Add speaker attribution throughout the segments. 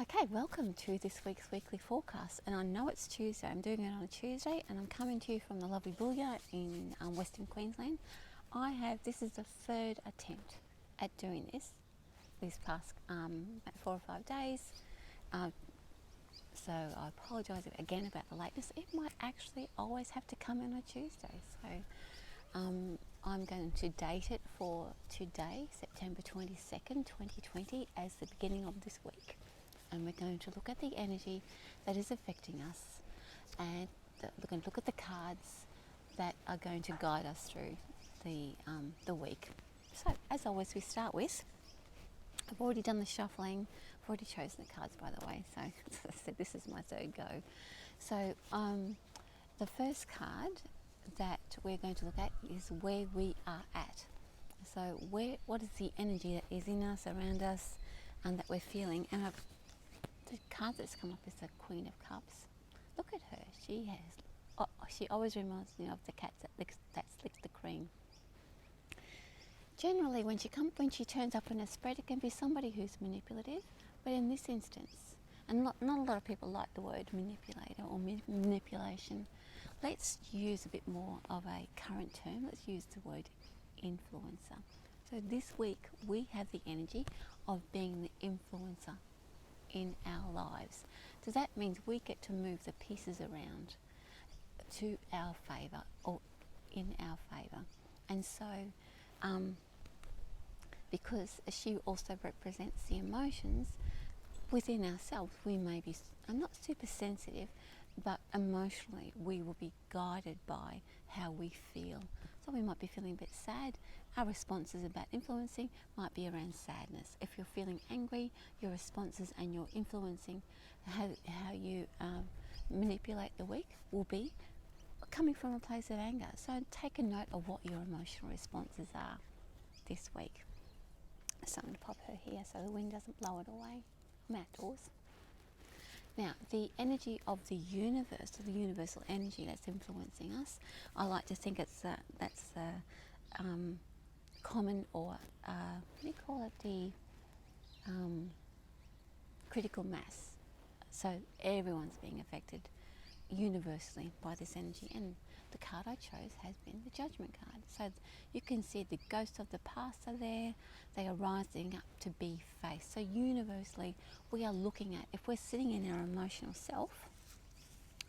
Speaker 1: Okay, welcome to this week's weekly forecast. And I know it's Tuesday. I'm doing it on a Tuesday, and I'm coming to you from the lovely Boolyah in Western Queensland. This is the third attempt at doing this these past 4 or 5 days. So I apologise again about the lateness. It might actually always have to come in on a Tuesday. So I'm going to date it for today, September 22nd, 2020, as the beginning of this week. And we're going to look at the energy that is affecting us, and we're going to look at the cards that are going to guide us through the week. So, as always, we start with, I've already done the shuffling, I've already chosen the cards, by the way, so as I said, this is my third go. So, the first card that we're going to look at is where we are at. So, what is the energy that is in us, around us, and that we're feeling? And the card that's come up is the Queen of Cups. Look at her. She always reminds me of the cat that licks the cream. Generally, when she turns up in a spread, it can be somebody who's manipulative. But in this instance, and not a lot of people like the word manipulator or manipulation, let's use a bit more of a current term. Let's use the word influencer. So this week, we have the energy of being the influencer in our lives. So that means we get to move the pieces around to our favour, or in our favour. And so because she also represents the emotions within ourselves, we may be not super sensitive, but emotionally we will be guided by how we feel. So we might be feeling a bit sad. Our responses about influencing might be around sadness. If you're feeling angry, your responses and your influencing how you manipulate the week will be coming from a place of anger. So take a note of what your emotional responses are this week. So I'm going to pop her here so the wind doesn't blow it away. I'm outdoors. Now, the energy of the universe, the universal energy that's influencing us, I like to think that's common, or what do you call it, the critical mass. So everyone's being affected universally by this energy, and the card I chose has been the Judgment card. So you can see the ghosts of the past are there. They are rising up to be faced. So universally, we are looking at, if we're sitting in our emotional self,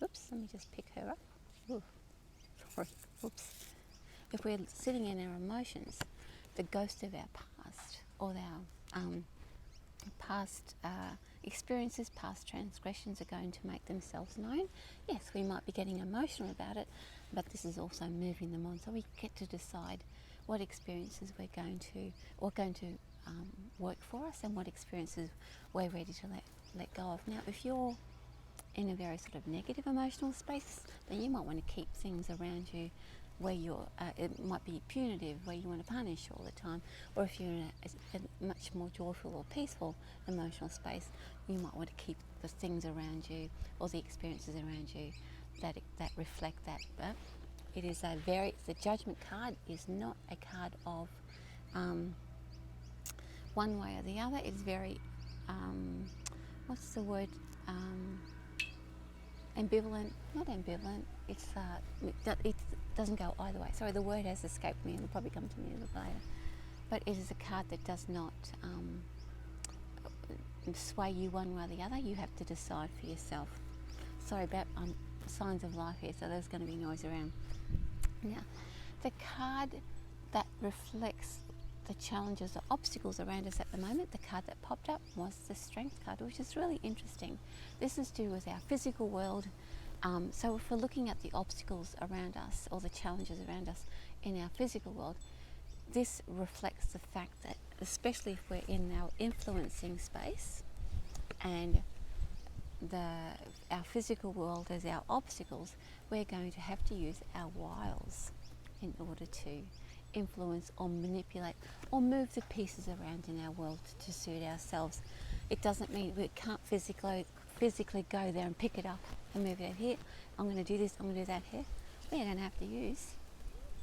Speaker 1: oops, let me just pick her up. Ooh, sorry, oops. If we're sitting in our emotions, the ghost of our past, or our past experiences, past transgressions are going to make themselves known. Yes, we might be getting emotional about it, but this is also moving them on. So we get to decide what experiences we're going to work for us, and what experiences we're ready to let go of. Now, if you're in a very sort of negative emotional space, then you might want to keep things around you where you're, it might be punitive, where you want to punish all the time. Or if you're in a much more joyful or peaceful emotional space, you might want to keep the things around you, or the experiences around you that reflect that. But it is the Judgment card is not a card of one way or the other. It's very, what's the word? Ambivalent, not ambivalent, it doesn't go either way. Sorry, the word has escaped me and will probably come to me a little later. But it is a card that does not sway you one way or the other. You have to decide for yourself. Sorry about signs of life here, so there's going to be noise around. Now, the card that reflects the challenges or obstacles around us at the moment, the card that popped up was the Strength card, which is really interesting. This is to do with our physical world. So if we're looking at the obstacles around us, or the challenges around us in our physical world, this reflects the fact that, especially if we're in our influencing space, and our physical world as our obstacles, we're going to have to use our wiles in order to influence or manipulate or move the pieces around in our world to suit ourselves. It doesn't mean we can't physically go there and pick it up and move it over here. I'm going to do this, I'm going to do that here. We're going to have to use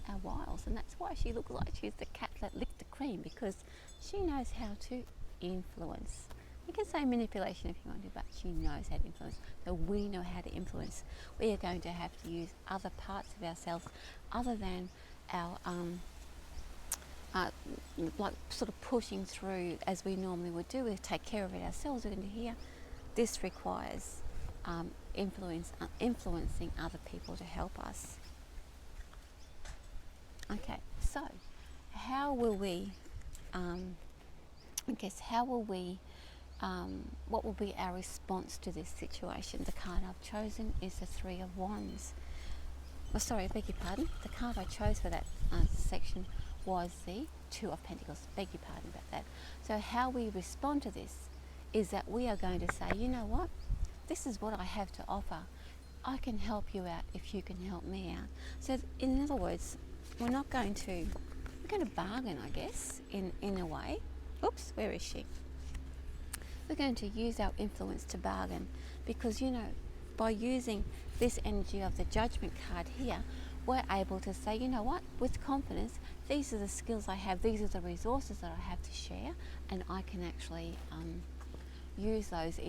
Speaker 1: our wiles, and that's why she looks like she's the cat that licked the cream, because she knows how to influence You can say manipulation if you want to, but she knows how to influence. So we know how to influence. We are going to have to use other parts of ourselves other than our like sort of pushing through as we normally would do. We take care of it ourselves. We're going to hear this requires influencing other people to help us. Okay, so how will we? What will be our response to this situation? The card I've chosen is the Three of Wands. Oh, sorry, I beg your pardon. The card I chose for that section was the Two of Pentacles. Beg your pardon about that. So how we respond to this is that we are going to say, you know what? This is what I have to offer. I can help you out if you can help me out. So in other words, we're going to bargain, I guess, in a way. Oops, where is she? We're going to use our influence to bargain because, you know, by using this energy of the Judgment card here, we're able to say, you know what, with confidence, these are the skills I have, these are the resources that I have to share, and I can actually use those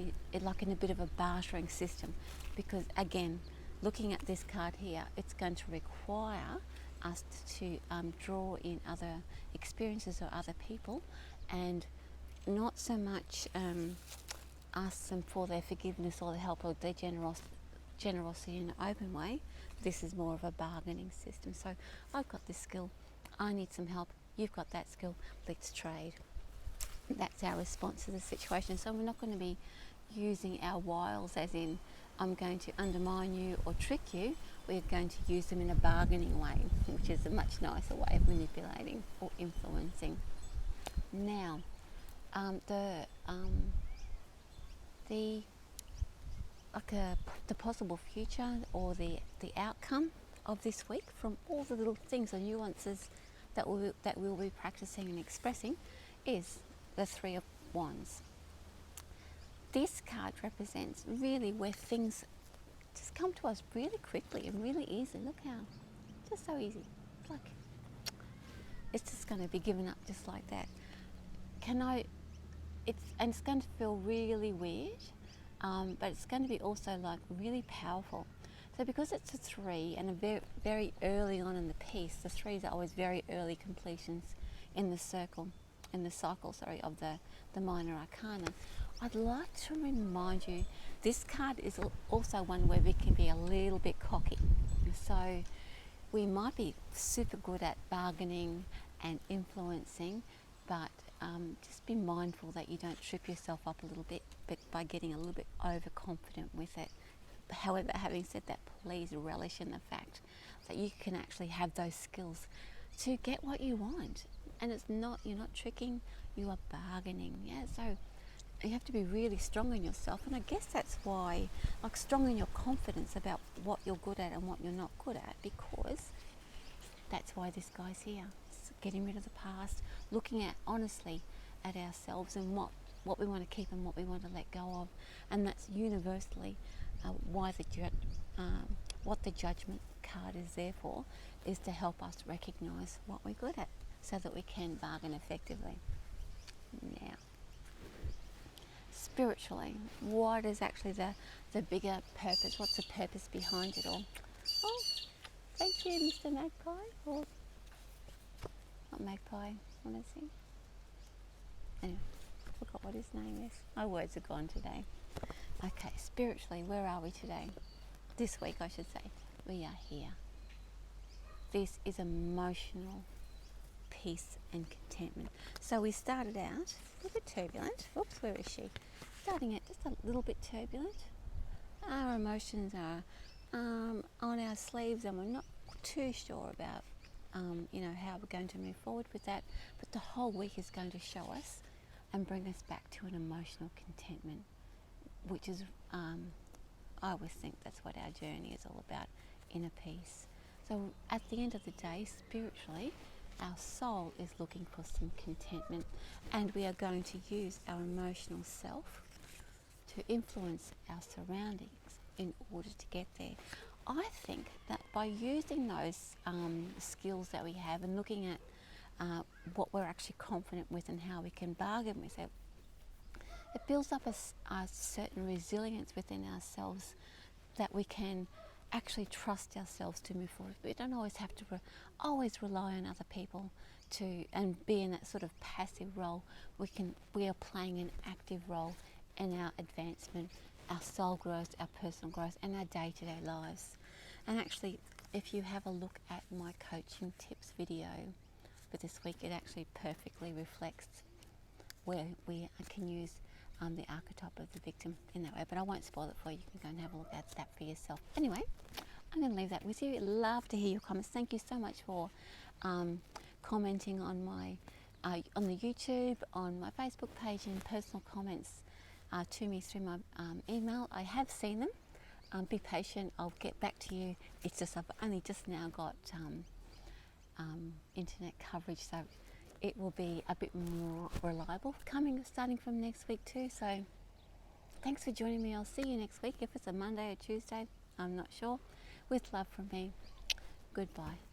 Speaker 1: like in a bit of a bartering system. Because again, looking at this card here, it's going to require us to draw in other experiences or other people, and not so much ask them for their forgiveness or their help or their generosity in an open way. This is more of a bargaining system. So I've got this skill, I need some help, you've got that skill, let's trade. That's our response to the situation. So we're not going to be using our wiles as in I'm going to undermine you or trick you. We're going to use them in a bargaining way, which is a much nicer way of manipulating or influencing. Now, the possible future or the outcome of this week from all the little things or nuances that we'll be practicing and expressing is the Three of Wands. This card represents really where things just come to us really quickly and really easily. Look how, just so easy. It's just going to be given up just like that. It's going to feel really weird, but it's going to be also like really powerful. So because it's a three and a very, very early on in the piece, the threes are always very early completions in the cycle of the minor arcana. I'd like to remind you, this card is also one where we can be a little bit cocky. So we might be super good at bargaining and influencing, but just be mindful that you don't trip yourself up a little bit by getting a little bit overconfident with it. However, having said that, please relish in the fact that you can actually have those skills to get what you want. And you're not tricking, you are bargaining. Yeah, so you have to be really strong in yourself, and I guess that's why, like, strong in your confidence about what you're good at and what you're not good at, because that's why this guy's here. It's getting rid of the past, looking at honestly at ourselves and what we want to keep and what we want to let go of, and that's universally what the Judgment card is there for, is to help us recognise what we're good at so that we can bargain effectively. Now, spiritually, what is actually the bigger purpose? What's the purpose behind it all? Oh, thank you, Mr. Magpie. Or not Magpie, what is he? Anyway, I forgot what his name is. My words are gone today. Okay, spiritually, where are we today? This week, I should say. We are here. This is emotional peace and contentment. So we started out a little bit turbulent. Oops, where is she? Starting out just a little bit turbulent. Our emotions are on our sleeves, and we're not too sure about how we're going to move forward with that. But the whole week is going to show us and bring us back to an emotional contentment, which is I always think that's what our journey is all about, inner peace. So at the end of the day, spiritually, our soul is looking for some contentment, and we are going to use our emotional self to influence our surroundings in order to get there. I think that by using those skills that we have and looking at what we're actually confident with and how we can bargain with it, it builds up a certain resilience within ourselves that we can actually trust ourselves to move forward. We don't always have to always rely on other people to and be in that sort of passive role. We are playing an active role in our advancement, our soul growth, our personal growth, and our day-to-day lives. And actually, if you have a look at my coaching tips video for this week, it actually perfectly reflects where we can use the archetype of the victim in that way. But I won't spoil it for you. You can go and have a look at that for yourself. Anyway, I'm going to leave that with you. I'd love to hear your comments. Thank you so much for commenting on my on the YouTube, on my Facebook page, and personal comments to me through my email. I have seen them. Be patient. I'll get back to you. It's just I've only just now got internet coverage, so it will be a bit more reliable starting from next week too. So thanks for joining me. I'll see you next week. If it's a Monday or Tuesday, I'm not sure. With love from me. Goodbye.